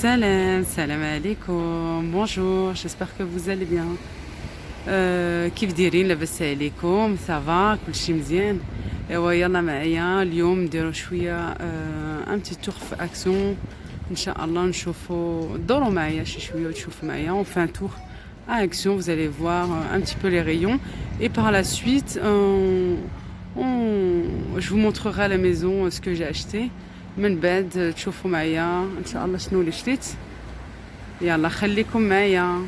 Salam alaikum, bonjour, j'espère que vous allez bien. كيف دايرين لاباس عليكم صافا كلشي مزيان. ايوا يلا معايا اليوم نديرو شويه ان بتي تور في اكسيون ان شاء الله. نشوفوا دوروا معايا شي شويه وتشوفوا معايا on fait un tour à Action, vous allez voir un petit peu les rayons et par la suite je vous montrerai à la maison ce que j'ai acheté. من بعد تشوفوا معايا ان شاء الله شنو اللي شريت. يلا خليكم معايا.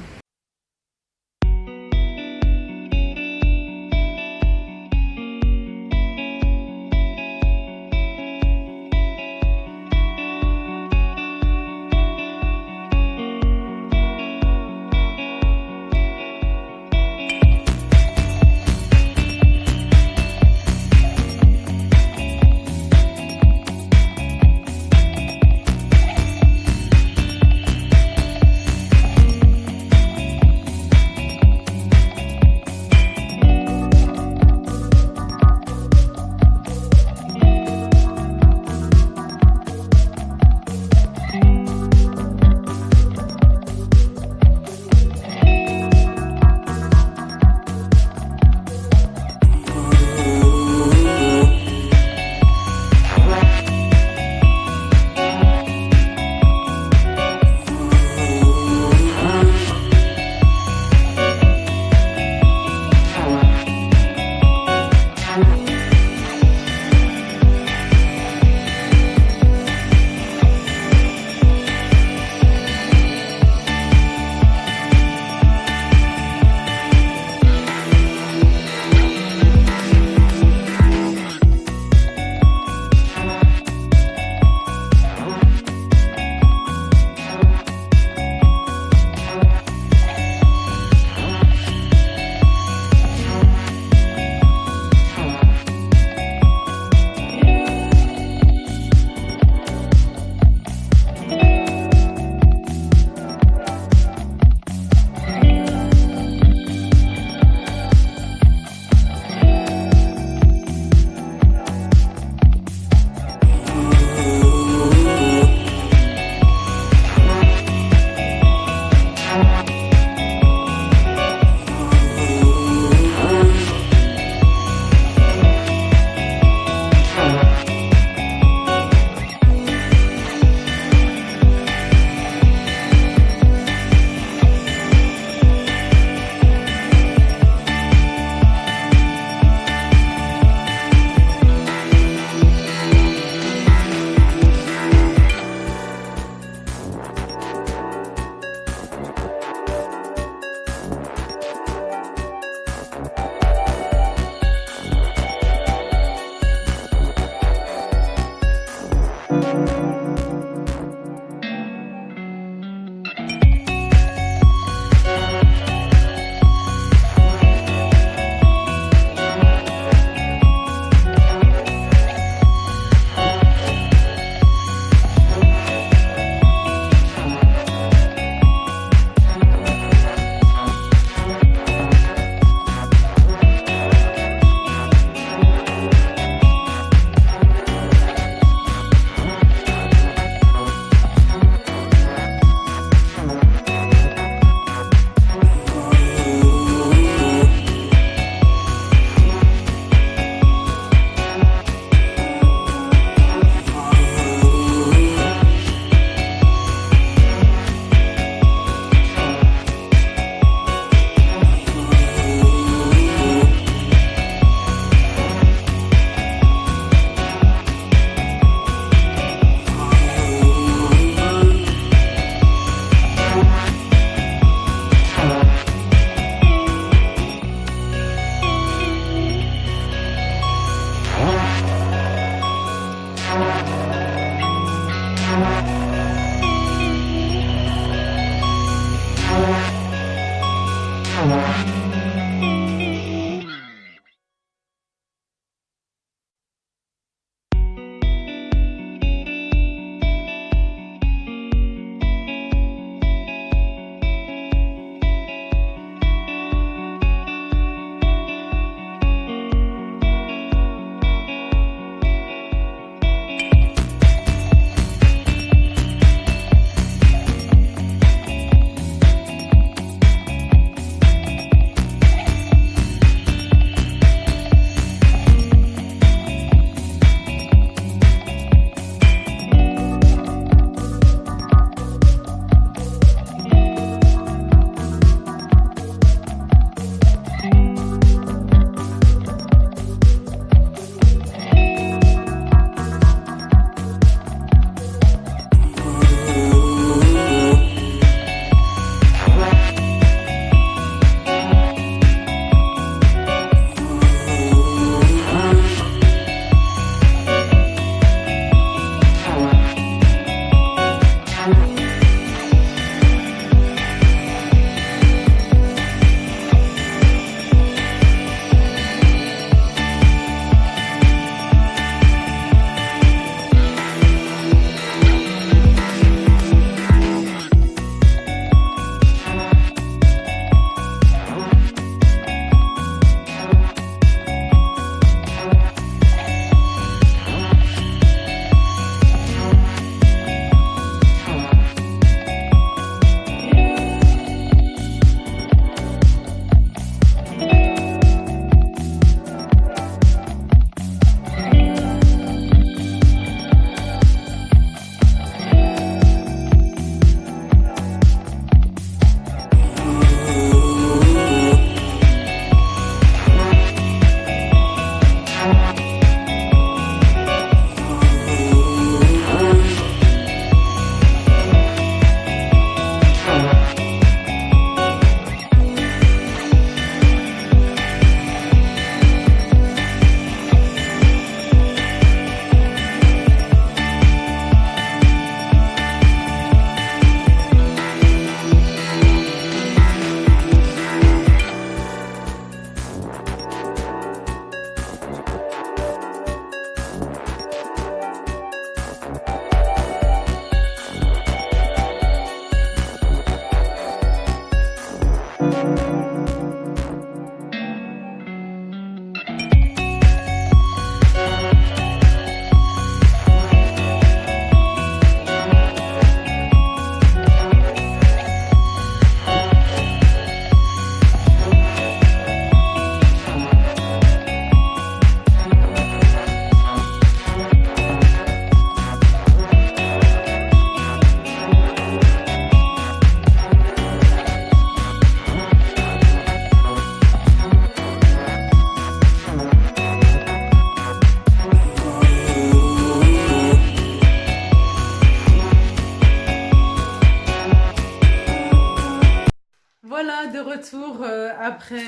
Voilà, de retour après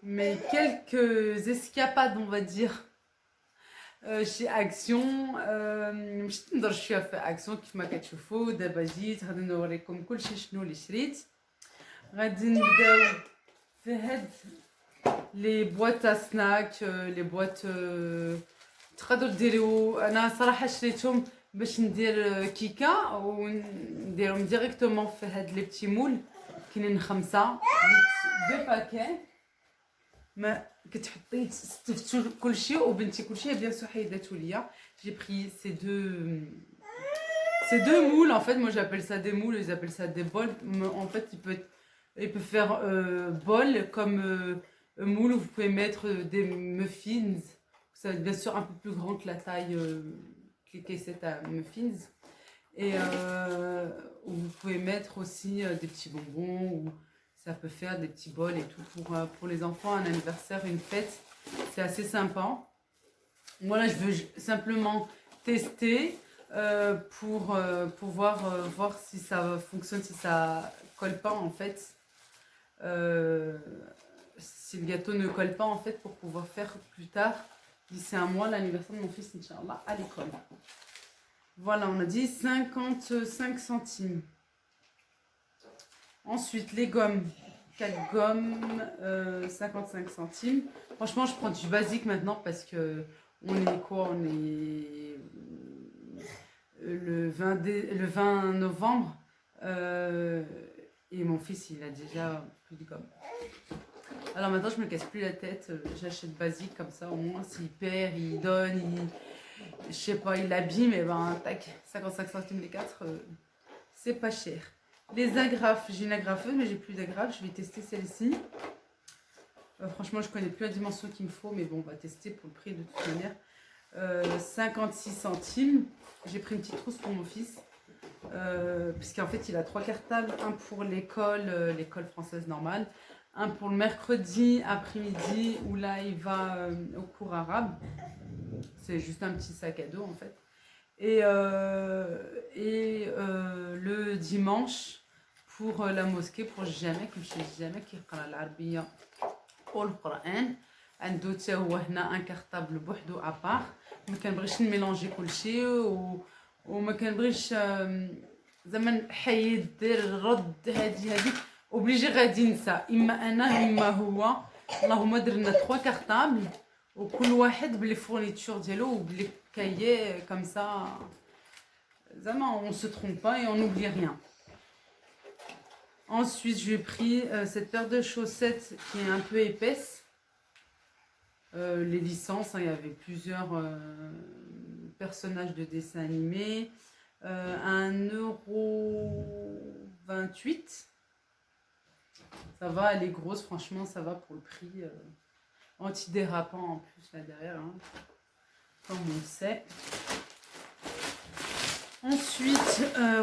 mes quelques escapades, on va dire, chez Action. مشيت نضرب شويه في اكسيون كيف ما كتشوفوا. دابا جيت غادي نوريكم كلشي شنو اللي شريت. غادي نبداو في هاد لي بواط سناك، لي بواط تقدروا ديروا. انا صراحه شريتهم باش ندير كيكه ونديرهم ديريكتومون في هاد لي بتي مول. كاينين 5 دو باكي ما كتحطي تستفتوا كلشي وبنتي كلشي بيان سور حيداتو ليا. J'ai pris ces deux moules. En fait, moi j'appelle ça des moules, ils appellent ça des bols. En fait, il peut faire bol comme moule où vous pouvez mettre des muffins. Ça va être bien sûr un peu plus grand que la taille que les caissettes à muffins. Et où vous pouvez mettre aussi des petits bonbons, ou ça peut faire des petits bols et tout pour les enfants, un anniversaire, une fête. C'est assez sympa. Moi là, je veux simplement tester pour voir si ça fonctionne, si ça colle pas en fait. Si le gâteau ne colle pas en fait, pour pouvoir faire plus tard, d'ici un mois, l'anniversaire de mon fils, Inch'Allah, à l'école. Voilà, on a dit 55 centimes. Ensuite, les gommes. 4 gommes, 55 centimes. Franchement, je prends du basique maintenant parce que on est quoi? On est le 20 novembre. Et mon fils, il a déjà plus de gomme. Alors maintenant, je me casse plus la tête. J'achète basique comme ça. Au moins, s'il perd, il donne, je sais pas, il l'abîme, et ben tac, 55 centimes les 4, c'est pas cher. Les agrafes, j'ai une agrafeuse mais j'ai plus d'agrafes, je vais tester celle-ci. Franchement, je connais plus la dimension qu'il me faut, mais bon, on va tester pour le prix de toute manière. 56 centimes. J'ai pris une petite trousse pour mon fils, puisqu'en fait il a 3 cartables, un pour l'école française normale, un pour le mercredi après-midi où là il va au cours arabe. C'est juste un petit sac à dos en fait. Et le dimanche pour la mosquée, pour jamais que je jamais qui يقرأ العربية والقرآن. عنده حتى هو هنا ان كارطابل بوحدو ابار. ما كنبغيش نميلونجي كلشي وما كنبغيش زعما نحيد دير الرد هادي اوبليجي غادي ننسى. اما انا اما هو. اللهم درنا 3 كارطابل وكل واحد بلي فورنيتور ديالو وبلي كايي comme ça. زعما on se trompe pas et on n'oublie rien. Ensuite, j'ai pris cette paire de chaussettes qui est un peu épaisse. Les licences, hein, il y avait plusieurs personnages de dessins animés. 1,28 €. Ça va, elle est grosse, franchement, ça va pour le prix. Antidérapant en plus là derrière, hein, comme on le sait. Ensuite,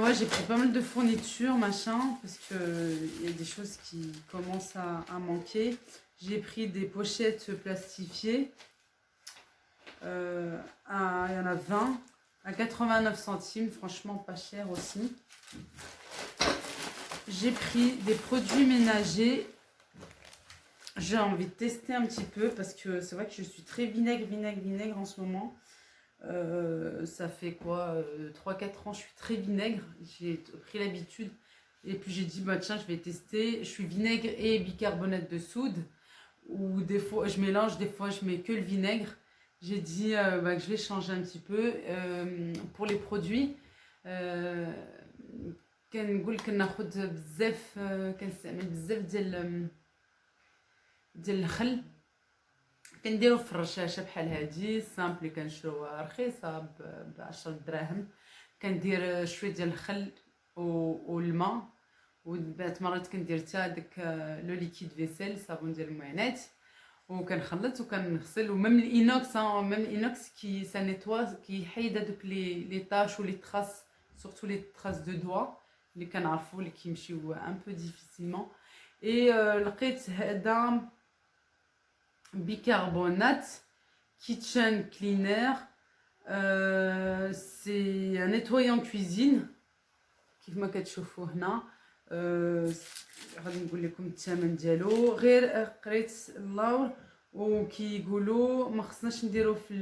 ouais, j'ai pris pas mal de fournitures, machin, parce qu'il y a des choses qui commencent à manquer. J'ai pris des pochettes plastifiées. Il y en a 20 à 89 centimes, franchement pas cher aussi. J'ai pris des produits ménagers. J'ai envie de tester un petit peu parce que c'est vrai que je suis très vinaigre en ce moment. Ça fait quoi 3-4 ans je suis très vinaigre, j'ai pris l'habitude et puis j'ai dit bah tiens je vais tester. Je suis vinaigre et bicarbonate de soude, ou des fois je mélange, des fois je mets que le vinaigre. J'ai dit que je vais changer un petit peu. Pour les produits كنقول كناخذ بزاف كنستعمل بزاف ديال الخل كنديرو في الرشاشه بحال هادي سامبل كنشروها رخيصه ب 10 دراهم. كندير شويه ديال الخل والماء، وبعض مرات كندير حتى داك لو ليكيد فيسيل صابون ديال المعينات، وكنخلط وكنغسل. وميم الانوكس ميم الانوكس كي سا نيتوا كيحيد هذوك لي طاش ولي تراس، سورتو لي تراس دو دوا اللي كنعرفوا اللي كيمشيو ان بو ديفيسيلمون. اي لقيت هذا bicarbonate kitchen cleaner. C'est un nettoyant cuisine كيف ما كتشوفوا هنا. غادي نقول لكم الثمن ديالو. غير قريت اللور وكيقولوا ما خصناش نديرو في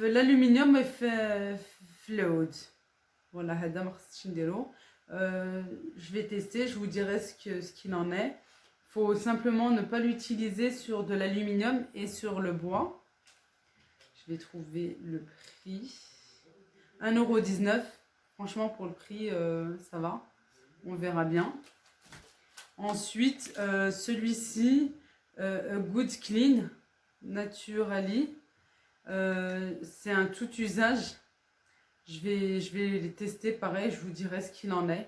الالومنيوم مي في العود. Voilà, هذا ما خصناش نديرو. Je vais tester, je vous dirai ce qu'il en est. Faut simplement ne pas l'utiliser sur de l'aluminium et sur le bois. Je vais trouver le prix. 1,19 €. Franchement, pour le prix, ça va. On verra bien. Ensuite, celui-ci, Good Clean Naturally. C'est un tout usage. Je vais les tester pareil, je vous dirai ce qu'il en est.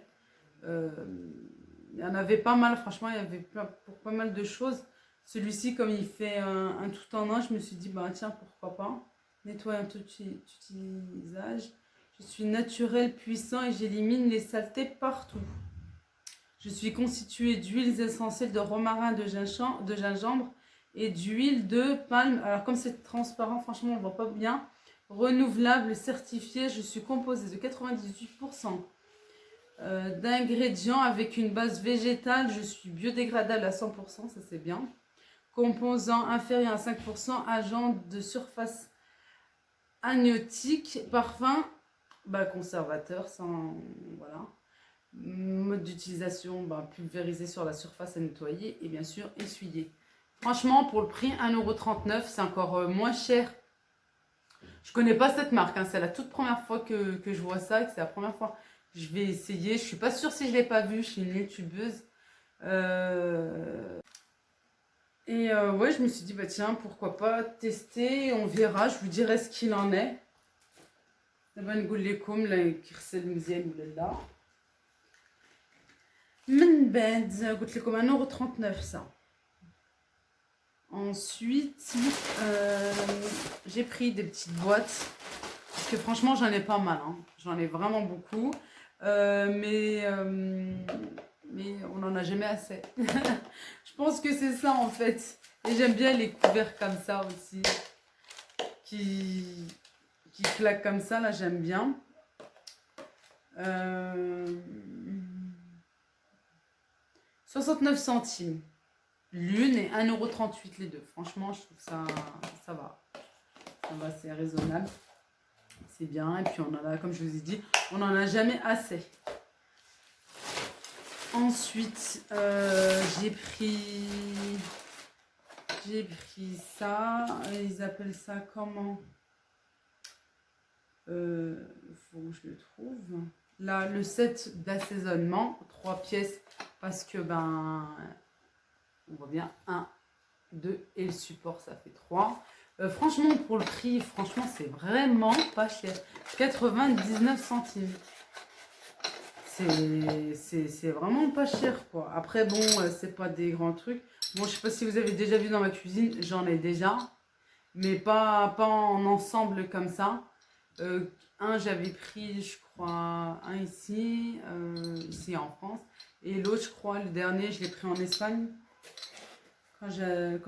Il y en avait pas mal, franchement, il y avait pour pas mal de choses. Celui-ci, comme il fait un tout en un, je me suis dit, bah tiens, pourquoi pas. Nettoyer un tout usage. Je suis naturel, puissant et j'élimine les saletés partout. Je suis constituée d'huiles essentielles de romarin, de gingembre et d'huile de palme. Alors comme c'est transparent, franchement, on voit pas bien. Renouvelable, certifié. Je suis composée de 98% d'ingrédients avec une base végétale. Je suis biodégradable à 100%, ça c'est bien. Composants inférieurs à 5%, agents de surface amniotique, parfum, conservateur, sans voilà. Mode d'utilisation, pulvérisé sur la surface à nettoyer et bien sûr essuyer. Franchement, pour le prix 1,39 €, c'est encore moins cher. Je connais pas cette marque, hein. C'est la toute première fois que je vois ça, que c'est la première fois que je vais essayer. Je suis pas sûre si je l'ai pas vu chez une youtubeuse. Ouais, je me suis dit, bah tiens, pourquoi pas tester, on verra, je vous dirai ce qu'il en est. دابا نقول لكم لا كيغسل مزيان ولا لا. من بعد قلت لكم 1,39 € ça. Ensuite, j'ai pris des petites boîtes parce que franchement j'en ai pas mal, hein. J'en ai vraiment beaucoup, mais on n'en a jamais assez. Je pense que c'est ça en fait. Et j'aime bien les couverts comme ça aussi, qui claquent comme ça, là j'aime bien. 69 centimes l'une et 1,38 € les deux. Franchement, je trouve ça va. Ça va, c'est raisonnable. C'est bien. Et puis on en a, comme je vous ai dit, on n'en a jamais assez. Ensuite, j'ai pris ça. Ils appellent ça comment? Faut que je le trouve. Là, le set d'assaisonnement, 3 pièces, parce que on voit bien 1, 2 et le support, ça fait 3. Franchement, pour le prix, franchement, c'est vraiment pas cher. 99 centimes. C'est vraiment pas cher, quoi. Après, bon, c'est pas des grands trucs. Bon, je sais pas si vous avez déjà vu dans ma cuisine, j'en ai déjà, mais pas en ensemble comme ça. Un, j'avais pris, je crois, un ici en France. Et l'autre, je crois, le dernier, je l'ai pris en Espagne. Quand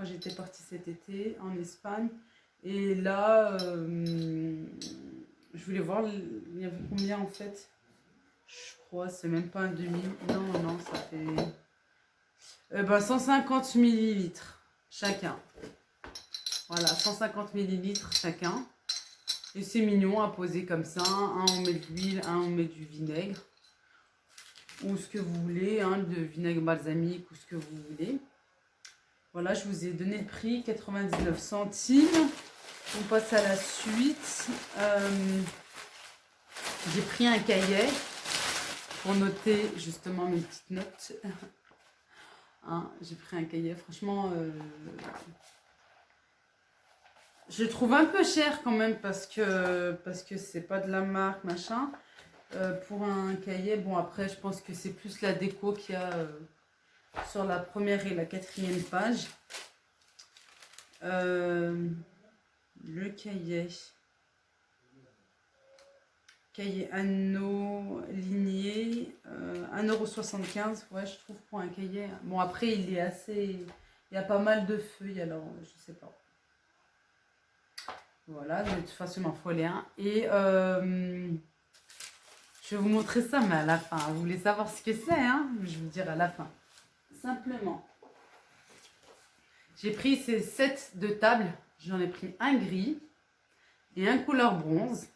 j'étais partie cet été en Espagne. Et là, je voulais voir, il y avait combien en fait. Je crois, c'est même pas un demi. Non, ça fait 150 millilitres chacun. Voilà, 150 millilitres chacun. Et c'est mignon à poser comme ça. Un, on met de l'huile, un, on met du vinaigre. Ou ce que vous voulez, hein, de vinaigre balsamique ou ce que vous voulez. Voilà, je vous ai donné le prix, 99 centimes. On passe à la suite. J'ai pris un cahier pour noter justement mes petites notes. Hein, j'ai pris un cahier, franchement, je le trouve un peu cher quand même parce que c'est pas de la marque, machin. Pour un cahier, bon après je pense que c'est plus la déco qu'il y a sur la première et la quatrième page. Le cahier anneau ligné, 1,75 €. Ouais, je trouve pour un cahier. Bon après il est assez, il y a pas mal de feuilles, alors je sais pas. Voilà, de toute façon il m'en faut les un. Et je Je vais vous montrer ça, mais à la fin. Vous voulez savoir ce que c'est, hein? Je vais vous dire à la fin. Simplement. J'ai pris ces sets de table. J'en ai pris un gris et un couleur bronze.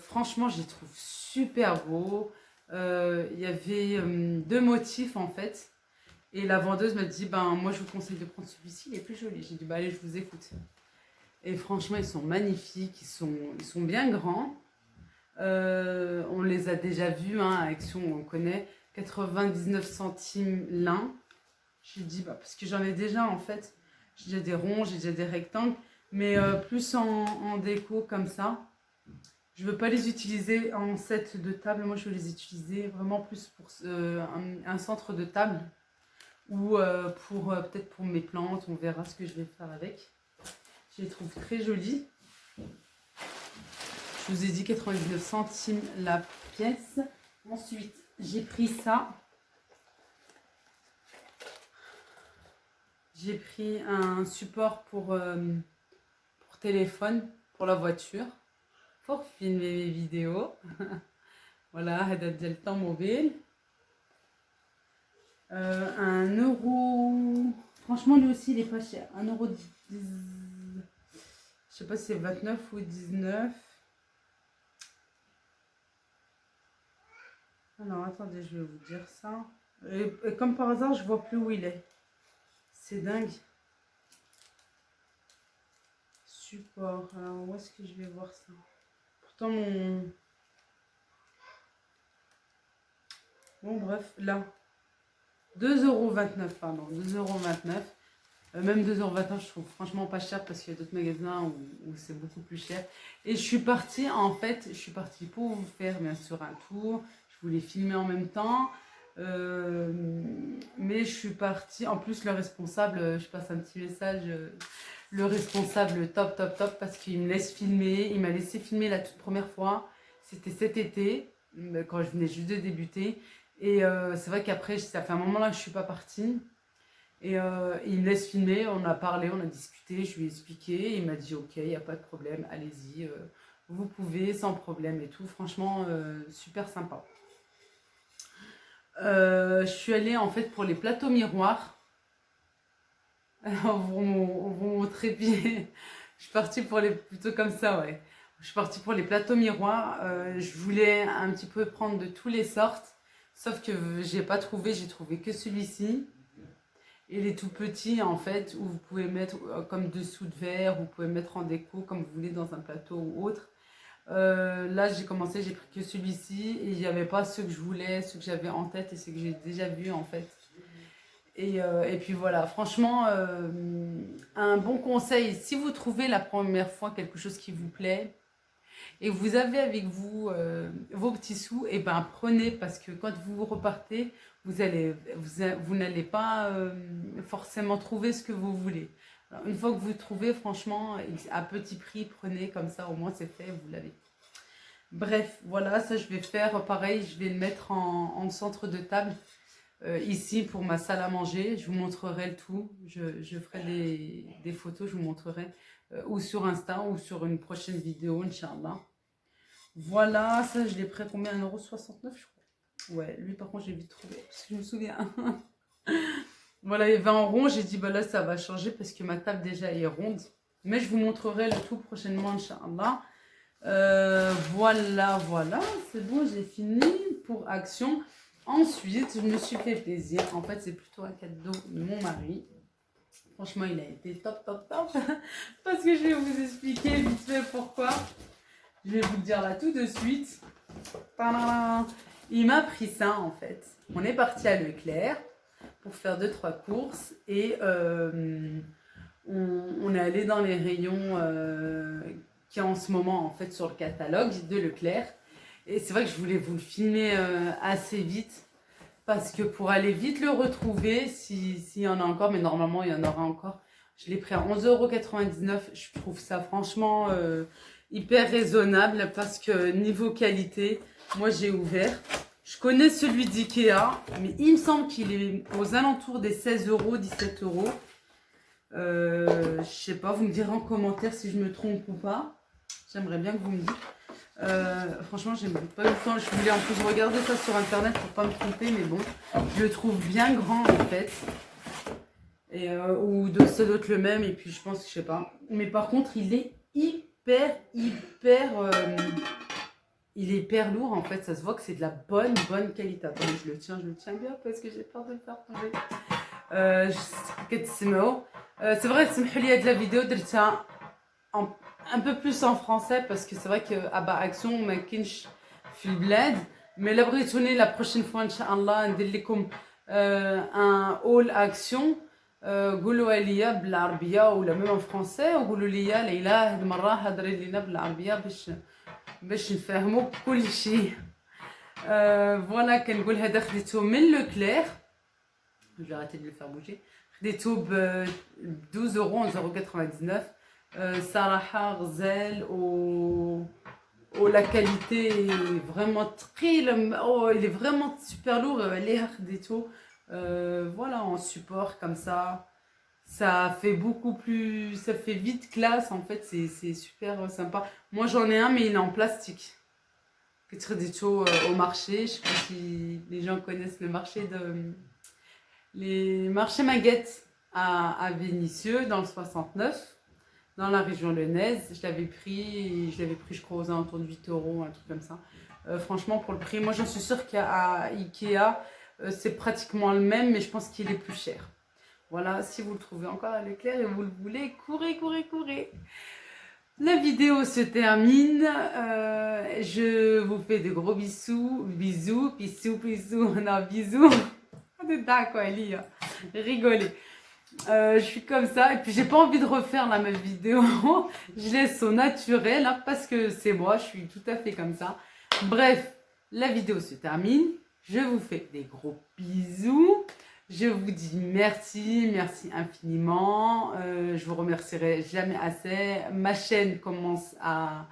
Franchement, je les trouve super beaux. Il y avait deux motifs en fait. Et la vendeuse m'a dit, ben moi je vous conseille de prendre celui-ci, il est plus joli. J'ai dit, bah allez, je vous écoute. Et franchement, ils sont magnifiques, ils sont bien grands. On les a déjà vus, hein, à Action, on connaît. 99 centimes l'un. J'ai dit, bah, parce que j'en ai déjà en fait. J'ai déjà des ronds, j'ai déjà des rectangles. Mais plus en déco comme ça. Je ne veux pas les utiliser en set de table. Moi, je veux les utiliser vraiment plus pour un centre de table. Ou peut-être pour mes plantes. On verra ce que je vais faire avec. Je les trouve très jolis. Je vous ai dit 99 centimes la pièce. Ensuite, j'ai pris ça. J'ai pris un support pour téléphone, pour la voiture, pour filmer mes vidéos. Voilà, هذا ديال le temps mobile. 1 €. Franchement, lui aussi, il est pas cher. 1 €. Je sais pas si c'est 29 ou 19. Alors, attendez, je vais vous dire ça. Et comme par hasard, je vois plus où il est. C'est dingue. Support. Alors, où est-ce que je vais voir ça? Pourtant, mon... Bon, bref, là. 2,29 €, pardon. 2,29 €. Même 2,29 €, je trouve franchement pas cher parce qu'il y a d'autres magasins où c'est beaucoup plus cher. Et je suis partie, en fait, pour vous faire bien sûr un tour. Je voulais filmer en même temps. Mais je suis partie, en plus le responsable, je passe un petit message, le responsable top parce qu'il me laisse filmer, il m'a laissé filmer la toute première fois, c'était cet été, quand je venais juste de débuter, et c'est vrai qu'après, ça fait un moment là que je suis pas partie, et il me laisse filmer, on a parlé, on a discuté, je lui ai expliqué, il m'a dit ok, il n'y a pas de problème, allez-y, vous pouvez sans problème et tout, franchement super sympa. Je suis allée en fait pour les plateaux miroirs. Vous montrer bien. Je suis partie pour les plutôt comme ça, ouais. Je suis partie pour les plateaux miroirs. Je voulais un petit peu prendre de toutes les sortes, sauf que j'ai pas trouvé. J'ai trouvé que celui-ci et les tout petits en fait où vous pouvez mettre comme dessous de verre, vous pouvez mettre en déco comme vous voulez dans un plateau ou autre. Là j'ai commencé, j'ai pris que celui-ci et il n'y avait pas ceux que je voulais, ceux que j'avais en tête et ceux que j'ai déjà vus en fait. Et puis voilà, franchement, un bon conseil, si vous trouvez la première fois quelque chose qui vous plaît et vous avez avec vous vos petits sous, et ben prenez parce que quand vous repartez, vous n'allez pas forcément trouver ce que vous voulez. Alors, une fois que vous trouvez, franchement, à petit prix, prenez comme ça, au moins c'est fait, vous l'avez. Bref, voilà, ça je vais faire pareil, je vais le mettre en centre de table ici pour ma salle à manger. Je vous montrerai le tout, je ferai des photos, je vous montrerai ou sur Insta ou sur une prochaine vidéo, Inch'Allah. Voilà, ça je l'ai pris combien? 1,69 €, je crois. Ouais, lui par contre j'ai vite trouvé, parce que je me souviens. Voilà, il va en rond, j'ai dit bah là ça va changer parce que ma table déjà est ronde. Mais je vous montrerai le tout prochainement, Inch'Allah. Voilà, c'est bon, j'ai fini pour Action. Ensuite, je me suis fait plaisir. En fait, c'est plutôt un cadeau de mon mari. Franchement, il a été top. Parce que je vais vous expliquer vite fait pourquoi. Je vais vous le dire là tout de suite. Tadam! Il m'a pris ça en fait. On est parti à Leclerc pour faire 2-3 courses. Et on est allé dans les rayons qui en ce moment en fait sur le catalogue de Leclerc. Et c'est vrai que je voulais vous le filmer assez vite parce que pour aller vite le retrouver, s'il y en a encore, mais normalement il y en aura encore, je l'ai pris à 11,99 €. Je trouve ça franchement hyper raisonnable parce que niveau qualité, moi j'ai ouvert. Je connais celui d'Ikea, mais il me semble qu'il est aux alentours des 16 €, 17 €. Je sais pas, vous me direz en commentaire si je me trompe ou pas. J'aimerais bien que vous me dites. Franchement, j'aime pas le temps. Je voulais en plus regarder ça sur internet pour pas me tromper, mais bon, je le trouve bien grand en fait. Et, ou de ça doit être le même, et puis je pense, je sais pas. Mais par contre, il est hyper, il est hyper lourd en fait. Ça se voit que c'est de la bonne qualité. Attendez, je le tiens bien parce que j'ai peur de le faire tomber. C'est vrai, سمحوا لي هاد la vidéo درتها un peu plus en français parce que c'est vrai que Abba Action ما كاينش في البلاد. Mais là بغيتوني la prochaine fois ان شاء الله ندير لكم un haul action. قولوا ليا بالعربيه ولا ميم en français وقولوا ليا ليلى هاد المره هضري لينا بالعربيه باش نفهموا كل شيء. فوالا كنقول هذا خديته من لو كلير. Je vais arrêter de le faire bouger. خديته ب 12 euros, 11,99 €. صراحة غزال la qualité est vraiment très... Oh, il est vraiment super lourd. عليها خديته voilà, en support comme ça. Ça fait beaucoup plus... Ça fait vite classe en fait. C'est super sympa. Moi j'en ai un mais il est en plastique. Que خديته au marché. Je sais pas si les gens connaissent le marché de... Les marchés Maguette à Vénissieux dans le 69, dans la région lyonnaise. Je l'avais pris, je crois aux alentours de 8 euros, un truc comme ça. Franchement, pour le prix, moi j'en suis sûre qu'à Ikea, c'est pratiquement le même, mais je pense qu'il est plus cher. Voilà, si vous le trouvez encore à Leclerc et vous le voulez, courez. La vidéo se termine. Je vous fais de gros bisous. Non, bisous. D'accord, Elie, rigolez. Je suis comme ça et puis j'ai pas envie de refaire la même vidéo. Je laisse au naturel hein, parce que c'est moi, je suis tout à fait comme ça. Bref, la vidéo se termine. Je vous fais des gros bisous. Je vous dis merci infiniment. Je vous remercierai jamais assez. Ma chaîne commence à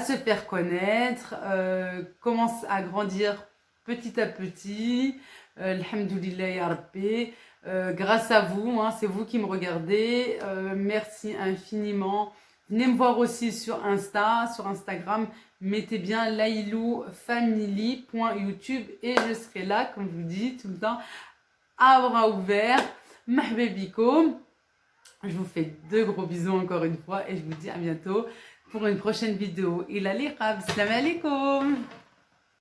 se faire connaître, commence à grandir petit à petit. Alhamdoulilah ya Rabbi. Grâce à vous, hein, c'est vous qui me regardez. Merci infiniment. Venez me voir aussi sur Instagram. Mettez bien laïloufamily.youtube et je serai là, comme je vous dis, tout le temps, à bras ouverts. Mahba bikoum. Je vous fais de gros bisous encore une fois et je vous dis à bientôt pour une prochaine vidéo. Ila liqa, salam alaikum.